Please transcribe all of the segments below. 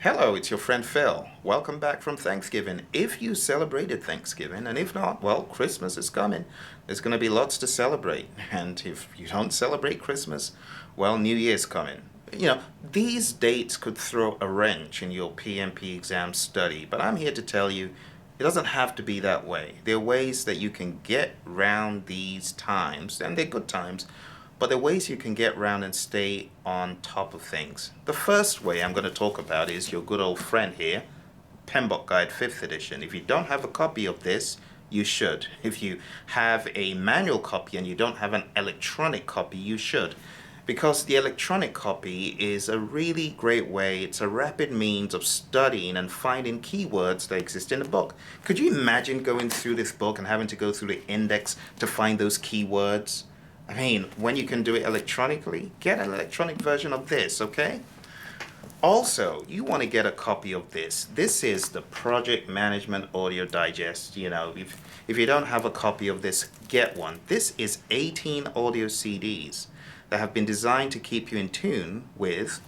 Hello, it's your friend Phil. Welcome back from Thanksgiving. If you celebrated Thanksgiving, and if not, well, Christmas is coming. There's going to be lots to celebrate. And if you don't celebrate Christmas, well, New Year's coming. These dates could throw a wrench in your PMP exam study, but I'm here to tell you it doesn't have to be that way. There are ways that you can get around these times, and they're good times, but there are ways you can get around and stay on top of things. The first way I'm going to talk about is your good old friend here, PMBOK Guide 5th edition. If you don't have a copy of this, you should. If you have a manual copy and you don't have an electronic copy, you should. Because the electronic copy is a really great way, it's a rapid means of studying and finding keywords that exist in the book. Could you imagine going through this book and having to go through the index to find those keywords? I mean, when you can do it electronically, get an electronic version of this, okay? Also, you want to get a copy of this. This is the Project Management Audio Digest. If you don't have a copy of this, get one. This is 18 audio CDs that have been designed to keep you in tune with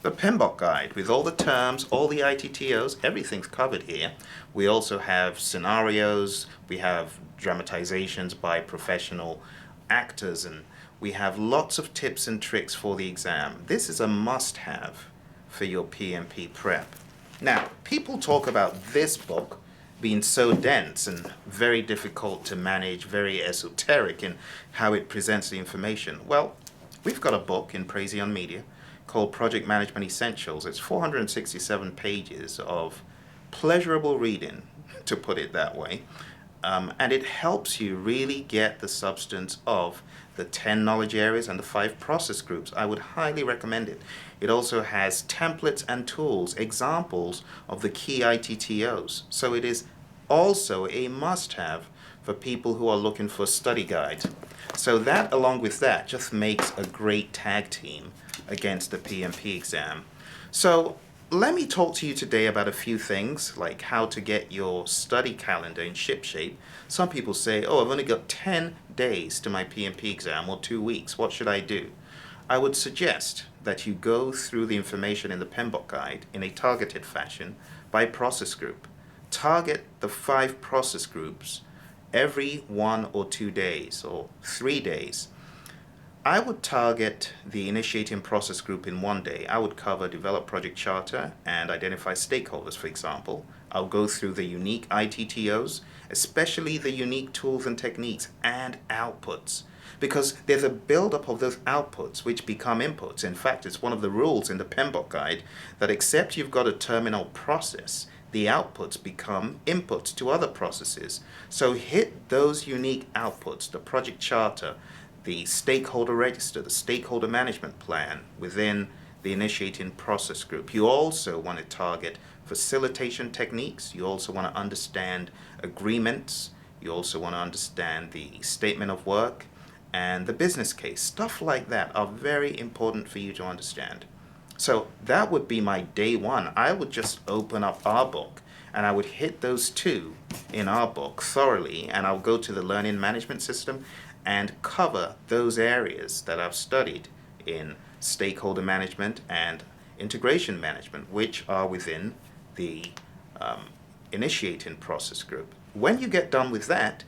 the PMBOK Guide, with all the terms, all the ITTOs, everything's covered here. We also have scenarios, we have dramatizations by professional actors, and we have lots of tips and tricks for the exam. This is a must-have for your PMP prep. Now, people talk about this book being so dense and very difficult to manage, very esoteric in how it presents the information. Well, we've got a book in Praizion Media called Project Management Essentials. It's 467 pages of pleasurable reading, to put it that way. And it helps you really get the substance of the 10 knowledge areas and the 5 process groups. I would highly recommend it. It also has templates and tools, examples of the key ITTOs. So it is also a must-have for people who are looking for a study guide. So that, along with that, just makes a great tag team against the PMP exam. So let me talk to you today about a few things, like how to get your study calendar in shipshape. Some people say, oh, I've only got 10 days to my PMP exam, or 2 weeks. What should I do? I would suggest that you go through the information in the PMBOK Guide in a targeted fashion by process group. Target the 5 process groups every 1 or 2 days, or 3 days. I would target the initiating process group in 1 day. I would cover develop project charter and identify stakeholders, for example. I'll go through the unique ITTOs, especially the unique tools and techniques and outputs, because there's a buildup of those outputs which become inputs. In fact, it's one of the rules in the PMBOK Guide that except you've got a terminal process, the outputs become inputs to other processes. So hit those unique outputs, the project charter, the stakeholder register, the stakeholder management plan within the initiating process group. You also want to target facilitation techniques. You also want to understand agreements. You also want to understand the statement of work and the business case. Stuff like that are very important for you to understand. So that would be my day 1. I would just open up our book and I would hit those 2 in our book thoroughly, and I'll go to the learning management system and cover those areas that I've studied in stakeholder management and integration management, which are within the initiating process group. When you get done with that,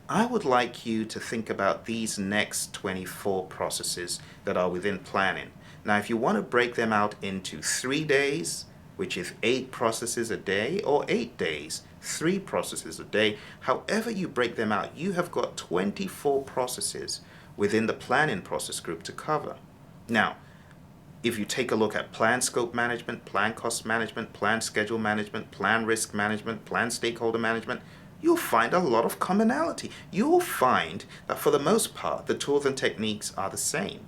I would like you to think about these next 24 processes that are within planning. Now, if you want to break them out into 3 days, which is 8 processes a day, or 8 days, 3 processes a day, however you break them out, you have got 24 processes within the planning process group to cover. Now, if you take a look at plan scope management, plan cost management, plan schedule management, plan risk management, plan stakeholder management, you'll find a lot of commonality. You'll find that for the most part, the tools and techniques are the same.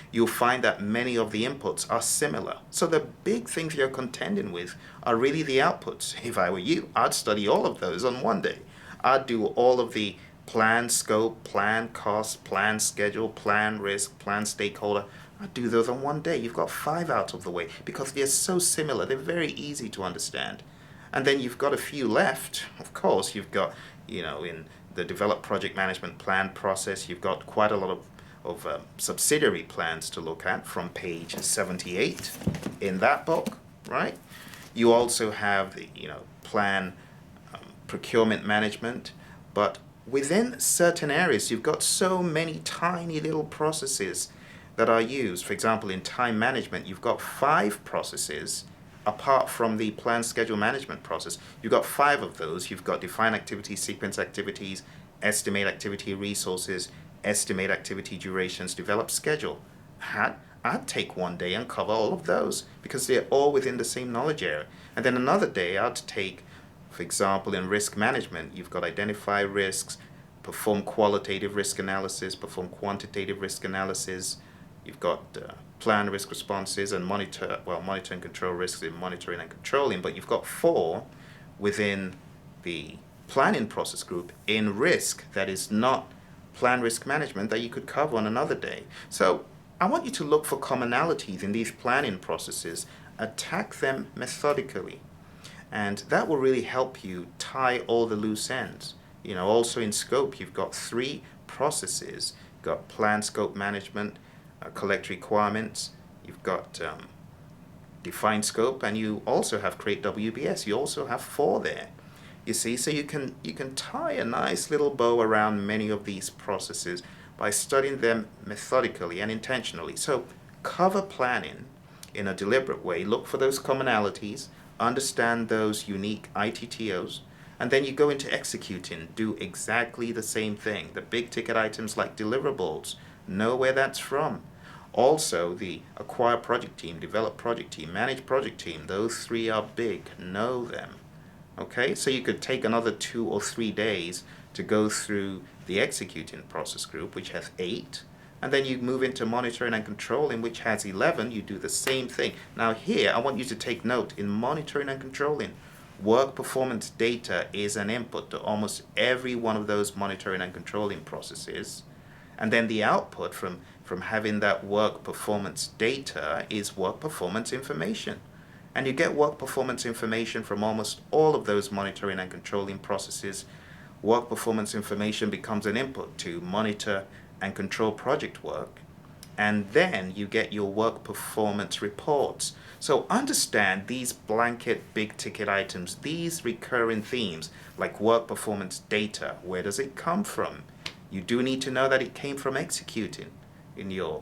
You'll find that many of the inputs are similar. So the big things you're contending with are really the outputs. If I were you, I'd study all of those on 1 day. I'd do all of the plan scope, plan cost, plan schedule, plan risk, plan stakeholder. I'd do those on 1 day. You've got 5 out of the way because they're so similar. They're very easy to understand. And then you've got a few left. Of course, you've got, in the develop project management plan process, you've got quite a lot of subsidiary plans to look at from page 78 in that book. right? You also have the, plan procurement management, but within certain areas, you've got so many tiny little processes that are used. For example, in time management, you've got 5 processes apart from the plan schedule management process. You've got 5 of those. You've got define activities, sequence activities, estimate activity resources, estimate activity durations, develop schedule. I'd take one day and cover all of those because they're all within the same knowledge area. And then another day I'd take, for example, in risk management, you've got identify risks, perform qualitative risk analysis, perform quantitative risk analysis. You've got plan risk responses and monitor and control risks in monitoring and controlling. But you've got 4 within the planning process group in risk that is not plan risk management that you could cover on another day. So I want you to look for commonalities in these planning processes, attack them methodically, and that will really help you tie all the loose ends. Also in scope, you've got 3 processes. You've got plan scope management, collect requirements, you've got define scope, and you also have create WBS. You also have 4 there. You see, so you can tie a nice little bow around many of these processes by studying them methodically and intentionally. So cover planning in a deliberate way, look for those commonalities, understand those unique ITTOs, and then you go into executing, do exactly the same thing. The big ticket items like deliverables, know where that's from. Also, the acquire project team, develop project team, manage project team, those 3 are big, know them. Okay, so you could take another 2 or 3 days to go through the executing process group, which has 8, and then you move into monitoring and controlling, which has 11. You do the same thing. Now here, I want you to take note, in monitoring and controlling, work performance data is an input to almost every one of those monitoring and controlling processes, and then the output from having that work performance data is work performance information. And you get work performance information from almost all of those monitoring and controlling processes. Work performance information becomes an input to monitor and control project work. And then you get your work performance reports. So understand these blanket big ticket items, these recurring themes like work performance data. Where does it come from? You do need to know that it came from executing in your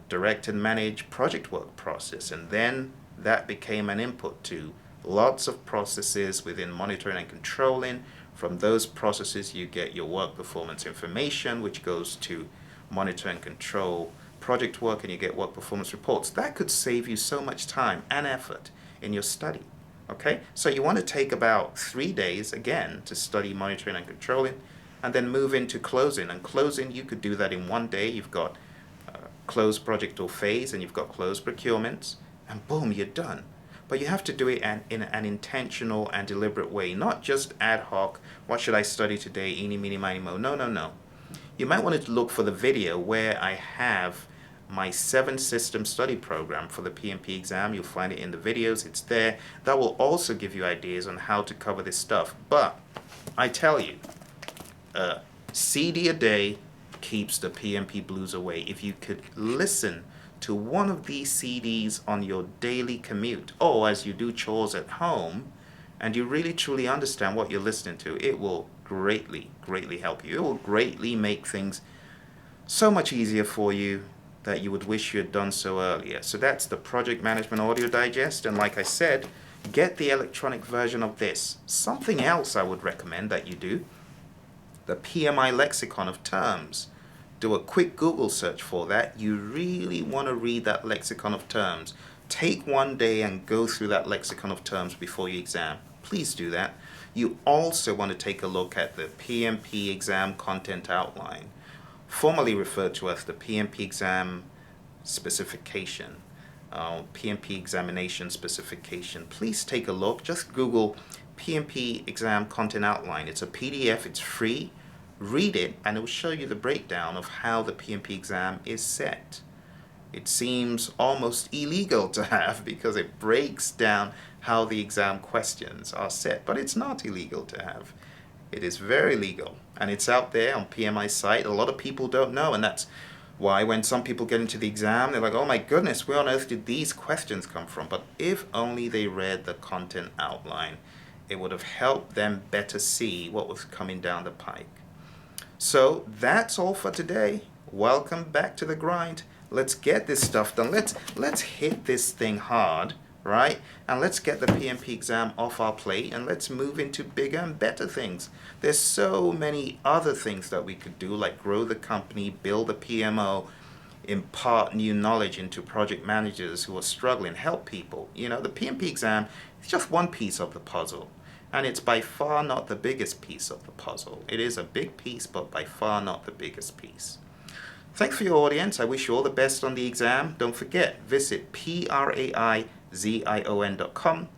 direct and manage project work process, and then that became an input to lots of processes within monitoring and controlling. From those processes you get your work performance information, which goes to monitor and control project work, and you get work performance reports. That could save you so much time and effort in your study. Okay, so you want to take about 3 days again to study monitoring and controlling, and then move into closing. And closing, you could do that in 1 day. You've got close project or phase, and you've got closed procurements, and boom, you're done. But you have to do it in an intentional and deliberate way, not just ad hoc. What should I study today? Eeny, meeny, miny, mo. No. You might want to look for the video where I have my 7-system study program for the PMP exam. You'll find it in the videos. It's there. That will also give you ideas on how to cover this stuff. But I tell you, CD a day keeps the PMP blues away. If you could listen to one of these CDs on your daily commute or as you do chores at home, and you really truly understand what you're listening to, it will greatly help you. It will greatly make things so much easier for you that you would wish you had done so earlier. So that's the Project Management Audio Digest, and like I said, get the electronic version of this. Something else I would recommend that you do, the PMI Lexicon of Terms. Do a quick Google search for that. You really want to read that lexicon of terms. Take 1 day and go through that lexicon of terms before your exam. Please do that. You also want to take a look at the PMP exam content outline, formerly referred to as the PMP exam specification, PMP examination specification. Please take a look. Just Google PMP exam content outline. It's a PDF. It's free. Read it, and it will show you the breakdown of how the PMP exam is set. It seems almost illegal to have because it breaks down how the exam questions are set, but it's not illegal to have. It is very legal, and it's out there on PMI's site. A lot of people don't know, and that's Why? When some people get into the exam, they're like, oh my goodness, where on earth did these questions come from? But if only they read the content outline, it would have helped them better see what was coming down the pike. So that's all for today. Welcome back to the grind. Let's get this stuff done. Let's hit this thing hard, right? And let's get the PMP exam off our plate and let's move into bigger and better things. There's so many other things that we could do, like grow the company, build a PMO, impart new knowledge into project managers who are struggling, help people. You know, the PMP exam is just one piece of the puzzle. And it's by far not the biggest piece of the puzzle. It is a big piece, but by far not the biggest piece. Thanks for your audience. I wish you all the best on the exam. Don't forget, visit praizion.com.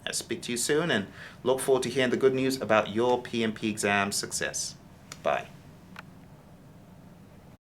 I'll speak to you soon and look forward to hearing the good news about your PMP exam success. Bye.